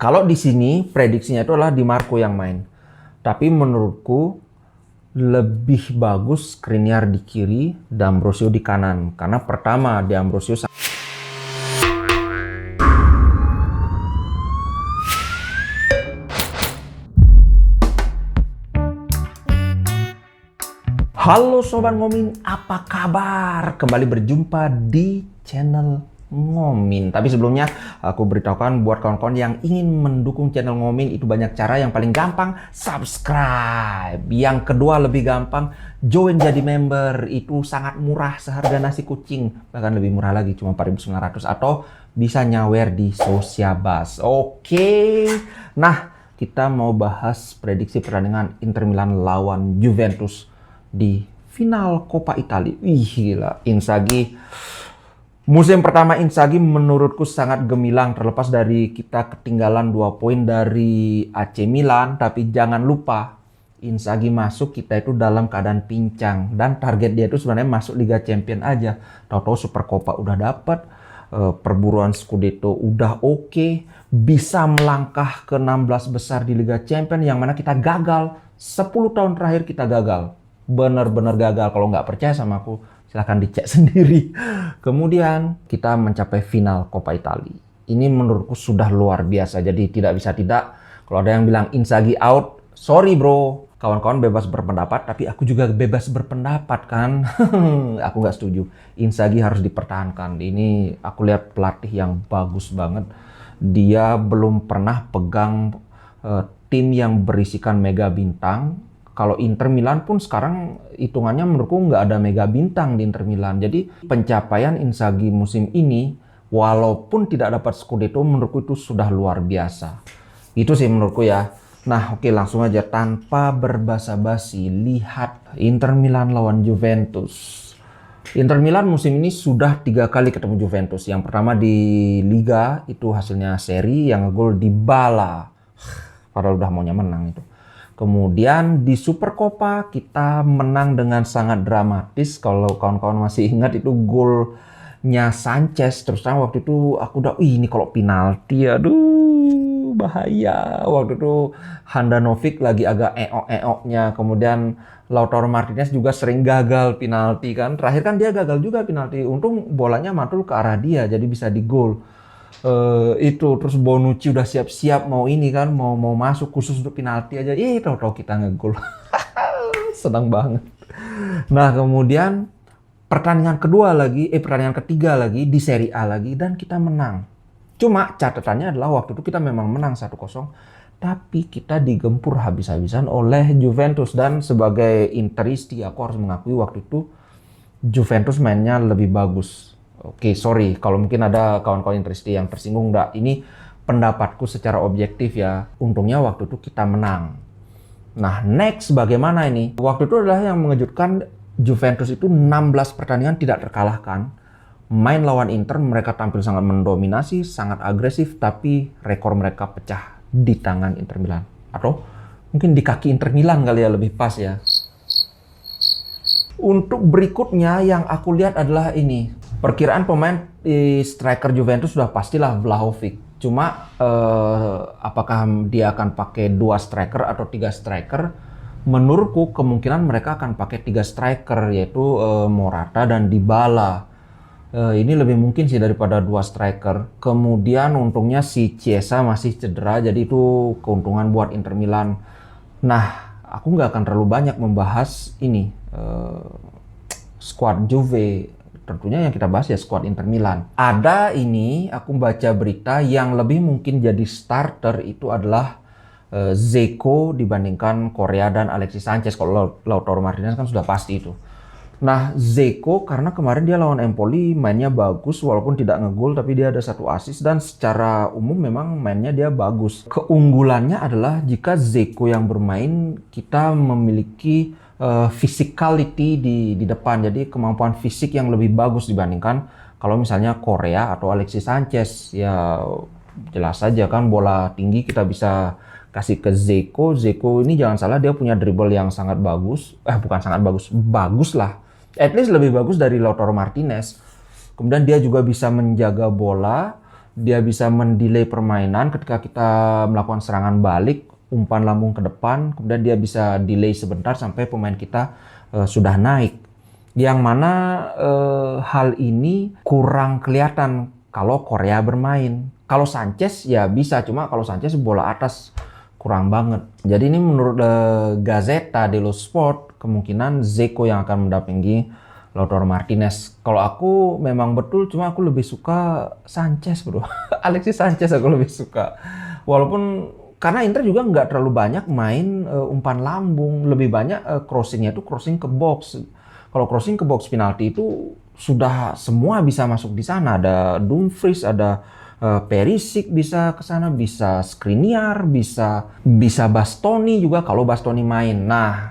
Kalau di sini prediksinya itu adalah Di Marco yang main. Tapi menurutku lebih bagus Skriniar di kiri, D'Ambrosio di kanan. Karena pertama D'Ambrosio Halo Sobat Ngomin, apa kabar? Kembali berjumpa di channel Ngomin. Tapi sebelumnya aku beritahukan buat kawan-kawan yang ingin mendukung channel Ngomin itu banyak cara. Yang paling gampang subscribe. Yang kedua lebih gampang join jadi member. Itu sangat murah, seharga nasi kucing. Bahkan lebih murah lagi, cuma 4.900. Atau bisa nyawer di Sociabas. Oke. Nah, kita mau bahas prediksi pertandingan Inter Milan lawan Juventus di final Coppa Italia. Gila, Inzaghi. Musim pertama Inzaghi menurutku sangat gemilang, terlepas dari kita ketinggalan 2 poin dari AC Milan. Tapi jangan lupa, Inzaghi masuk kita itu dalam keadaan pincang. Dan target dia itu sebenarnya masuk Liga Champion aja. Tahu-tahu Super Coppa udah dapat, perburuan Scudetto udah oke, bisa melangkah ke 16 besar di Liga Champion, yang mana kita gagal. 10 tahun terakhir kita gagal. Benar-benar gagal. Kalau nggak percaya sama aku, silahkan dicek sendiri. Kemudian kita mencapai final Coppa Italia. Ini menurutku sudah luar biasa. Jadi tidak bisa tidak. Kalau ada yang bilang Inzaghi out, sorry bro. Kawan-kawan bebas berpendapat, tapi aku juga bebas berpendapat kan. Aku nggak setuju. Inzaghi harus dipertahankan. Ini aku lihat pelatih yang bagus banget. Dia belum pernah pegang tim yang berisikan mega bintang. Kalau Inter Milan pun sekarang hitungannya menurutku nggak ada mega bintang di Inter Milan. Jadi pencapaian Inzaghi musim ini, walaupun tidak dapat Scudetto, menurutku itu sudah luar biasa. Itu sih menurutku ya. Nah oke, langsung aja tanpa berbasa-basi, lihat Inter Milan lawan Juventus. Inter Milan musim ini sudah 3 kali ketemu Juventus. Yang pertama di Liga, itu hasilnya seri, yang ngegol Dybala. Padahal udah maunya menang itu. Kemudian di Super Coppa kita menang dengan sangat dramatis. Kalau kawan-kawan masih ingat itu golnya Sanchez. Terus terang waktu itu aku udah, ini kalau penalti, aduh bahaya. Waktu itu Handanovic lagi agak eok-eoknya. Kemudian Lautaro Martinez juga sering gagal penalti kan. Terakhir kan dia gagal juga penalti. Untung bolanya mantul ke arah dia, jadi bisa di gol. Itu terus Bonucci udah siap-siap mau ini kan, mau masuk khusus untuk penalti aja. Tahu-tahu kita ngegol. Senang banget. Nah, kemudian pertandingan ketiga lagi di Serie A lagi, dan kita menang. Cuma catatannya adalah waktu itu kita memang menang 1-0, tapi kita digempur habis-habisan oleh Juventus. Dan sebagai Interisti aku harus mengakui waktu itu Juventus mainnya lebih bagus. Oke, sorry kalau mungkin ada kawan-kawan Interisti yang tersinggung. Enggak, ini pendapatku secara objektif ya. Untungnya waktu itu kita menang. Nah, next bagaimana ini? Waktu itu adalah yang mengejutkan, Juventus itu 16 pertandingan tidak terkalahkan. Main lawan Inter, mereka tampil sangat mendominasi, sangat agresif, tapi rekor mereka pecah di tangan Inter Milan. Atau mungkin di kaki Inter Milan kali ya, lebih pas ya. Untuk berikutnya yang aku lihat adalah ini. Perkiraan pemain di striker Juventus sudah pastilah Vlahovic. Cuma apakah dia akan pakai 2 striker atau 3 striker? Menurutku kemungkinan mereka akan pakai 3 striker, yaitu Morata dan Dybala. Ini lebih mungkin sih daripada 2 striker. Kemudian untungnya si Chiesa masih cedera, jadi itu keuntungan buat Inter Milan. Nah, aku nggak akan terlalu banyak membahas ini squad Juve. Tentunya yang kita bahas ya squad Inter Milan. Ada ini, aku baca berita yang lebih mungkin jadi starter itu adalah Dzeko dibandingkan Korea dan Alexis Sanchez. Kalau Lautaro Martinez kan sudah pasti itu. Nah, Dzeko karena kemarin dia lawan Empoli mainnya bagus, walaupun tidak ngegol tapi dia ada 1 assist, dan secara umum memang mainnya dia bagus. Keunggulannya adalah jika Dzeko yang bermain, kita memiliki physicality di depan, jadi kemampuan fisik yang lebih bagus dibandingkan kalau misalnya Korea atau Alexis Sanchez. Ya jelas saja kan, bola tinggi kita bisa kasih ke Dzeko. Dzeko ini jangan salah, dia punya dribble yang sangat bagus. Bukan sangat bagus, bagus lah. At least lebih bagus dari Lautaro Martinez. Kemudian dia juga bisa menjaga bola, dia bisa mendelay permainan ketika kita melakukan serangan balik, umpan lambung ke depan, kemudian dia bisa delay sebentar sampai pemain kita sudah naik. Yang mana hal ini kurang kelihatan kalau Korea bermain. Kalau Sanchez ya bisa, cuma kalau Sanchez bola atas kurang banget. Jadi ini menurut Gazzetta dello Sport, kemungkinan Dzeko yang akan mendampingi Lautaro Martinez. Kalau aku memang betul, cuma aku lebih suka Sanchez, bro. Alexis Sanchez aku lebih suka. Walaupun karena Inter juga nggak terlalu banyak main umpan lambung, lebih banyak crossingnya itu crossing ke box. Kalau crossing ke box penalti itu sudah semua bisa masuk di sana. Ada Dumfries, ada Perisic bisa ke sana, bisa Skriniar, bisa Bastoni juga kalau Bastoni main. Nah,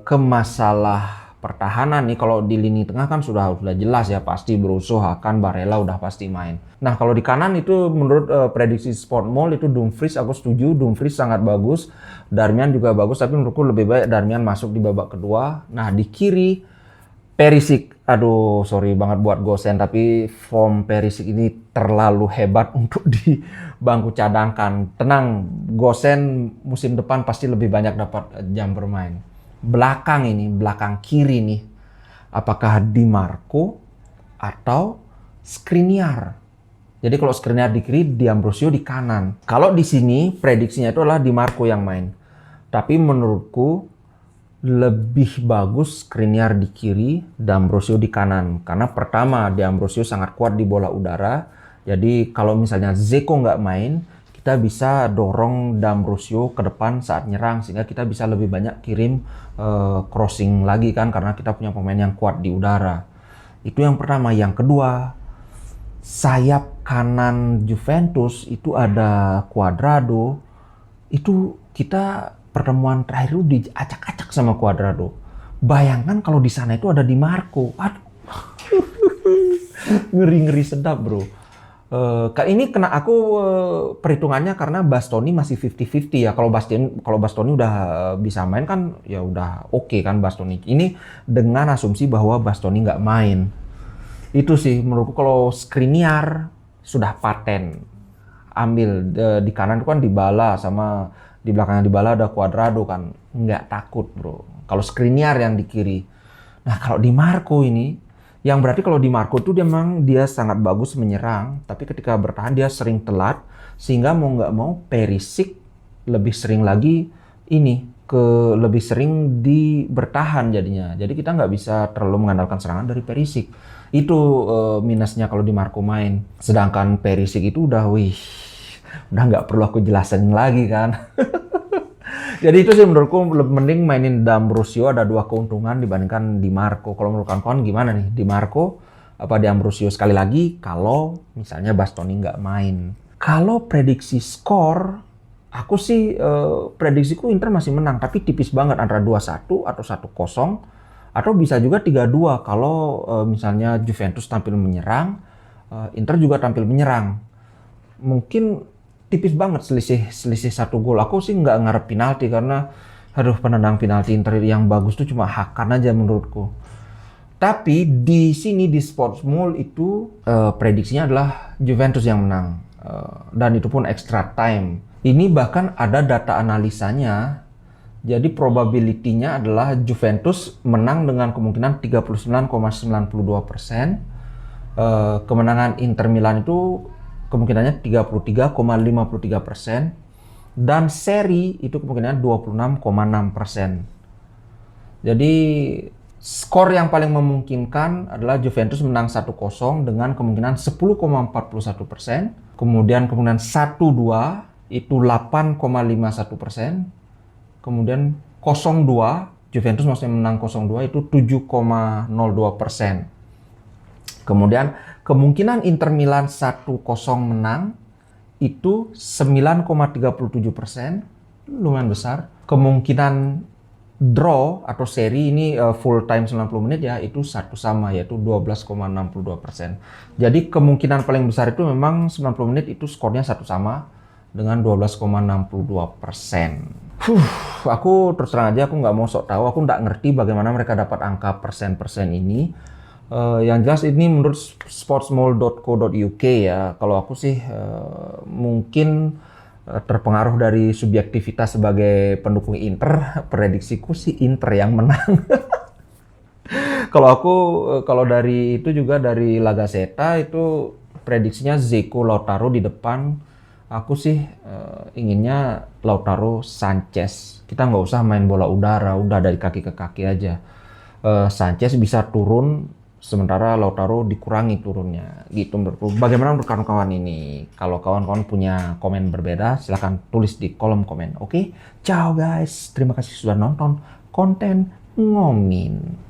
ke masalah pertahanan nih, kalau di lini tengah kan sudah jelas ya, pasti Brozovic, Hakan, Barella udah pasti main. Nah, kalau di kanan itu menurut prediksi Sportmall itu Dumfries, aku setuju, Dumfries sangat bagus, Darmian juga bagus, tapi menurutku lebih baik Darmian masuk di babak kedua. Nah, di kiri Perisic, aduh sorry banget buat Gosen, tapi form Perisic ini terlalu hebat untuk di bangku cadangkan. Tenang, Gosen musim depan pasti lebih banyak dapat jam bermain. Belakang kiri nih, apakah Di Marco atau Skriniar? Jadi kalau Skriniar di kiri, Di Ambrosio di kanan. Kalau di sini prediksinya itu adalah Di Marco yang main. Tapi menurutku lebih bagus Skriniar di kiri, D'Ambrosio di kanan. Karena pertama, D'Ambrosio sangat kuat di bola udara. Jadi kalau misalnya Dzeko nggak main, kita bisa dorong D'Ambrosio ke depan saat nyerang, sehingga kita bisa lebih banyak kirim crossing lagi kan, karena kita punya pemain yang kuat di udara. Itu yang pertama. Yang kedua, sayap kanan Juventus itu ada Cuadrado. Itu kita pertemuan terakhir itu diacak-acak sama Cuadrado. Bayangkan kalau di sana itu ada Di Marco. Aduh. Ngeri-ngeri sedap, bro. Ini kena aku perhitungannya karena Bastoni masih 50-50 ya. Kalau Bastoni udah bisa main kan ya udah oke kan Bastoni. Ini dengan asumsi bahwa Bastoni nggak main. Itu sih menurutku. Kalau Skriniar sudah paten. Ambil di kanan itu kan Dybala, sama di belakangnya Dybala ada Cuadrado kan. Nggak takut, bro. Kalau Skriniar yang di kiri. Nah, kalau Di Marco ini, yang berarti kalau Di Marco itu dia sangat bagus menyerang, tapi ketika bertahan dia sering telat, sehingga mau nggak mau Perisic lebih sering lagi lebih sering bertahan jadinya. Jadi kita nggak bisa terlalu mengandalkan serangan dari Perisic. Itu minusnya kalau Di Marco main. Sedangkan Perisic itu udah nggak perlu aku jelasin lagi kan. Jadi itu sih menurutku lebih mending mainin D'Ambrosio, ada dua keuntungan dibandingkan Di Marco. Kalau menurut kawan-kawan gimana nih? Di Marco apa D'Ambrosio? Sekali lagi kalau misalnya Bastoni nggak main. Kalau prediksi skor, aku sih prediksiku Inter masih menang, tapi tipis banget antara 2-1 atau 1-0, atau bisa juga 3-2 kalau misalnya Juventus tampil menyerang, Inter juga tampil menyerang. Mungkin tipis banget selisih 1 gol. Aku sih nggak ngarep penalti karena penendang penalti Inter yang bagus tuh cuma Hakan aja menurutku. Tapi di sini di Sportsmall itu prediksinya adalah Juventus yang menang, dan itu pun extra time. Ini bahkan ada data analisanya. Jadi probability-nya adalah Juventus menang dengan kemungkinan 39,92%. Kemenangan Inter Milan itu kemungkinannya 33,53%, dan seri itu kemungkinan 26,6%. Jadi skor yang paling memungkinkan adalah Juventus menang 1-0 dengan kemungkinan 10,41%, kemudian kemungkinan 1-2 itu 8,51%, kemudian 0-2 Juventus maksudnya menang 0-2 itu 7,02%. Kemudian kemungkinan Inter Milan 1-0 menang itu 9,37%, lumayan besar. Kemungkinan draw atau seri ini full time 90 menit ya, itu 1 sama, yaitu 12,62%. Jadi kemungkinan paling besar itu memang 90 menit itu skornya 1 sama dengan 12,62%. Aku terus terang aja aku nggak mau sok tahu, aku nggak ngerti bagaimana mereka dapat angka persen-persen ini. Yang jelas ini menurut sportsmall.co.uk ya. Kalau aku sih mungkin terpengaruh dari subjektivitas sebagai pendukung Inter, prediksiku sih Inter yang menang. Kalau aku, kalau dari itu juga dari La Gazzetta itu prediksinya Dzeko Lautaro di depan. Aku sih inginnya Lautaro Sanchez. Kita nggak usah main bola udara, udah dari kaki ke kaki aja. Sanchez bisa turun, sementara Lautaro dikurangi turunnya. Gitu menurutku. Bagaimana menurut kawan-kawan ini? Kalau kawan-kawan punya komen berbeda, silahkan tulis di kolom komen. Oke, ciao guys. Terima kasih sudah nonton konten Ngomin.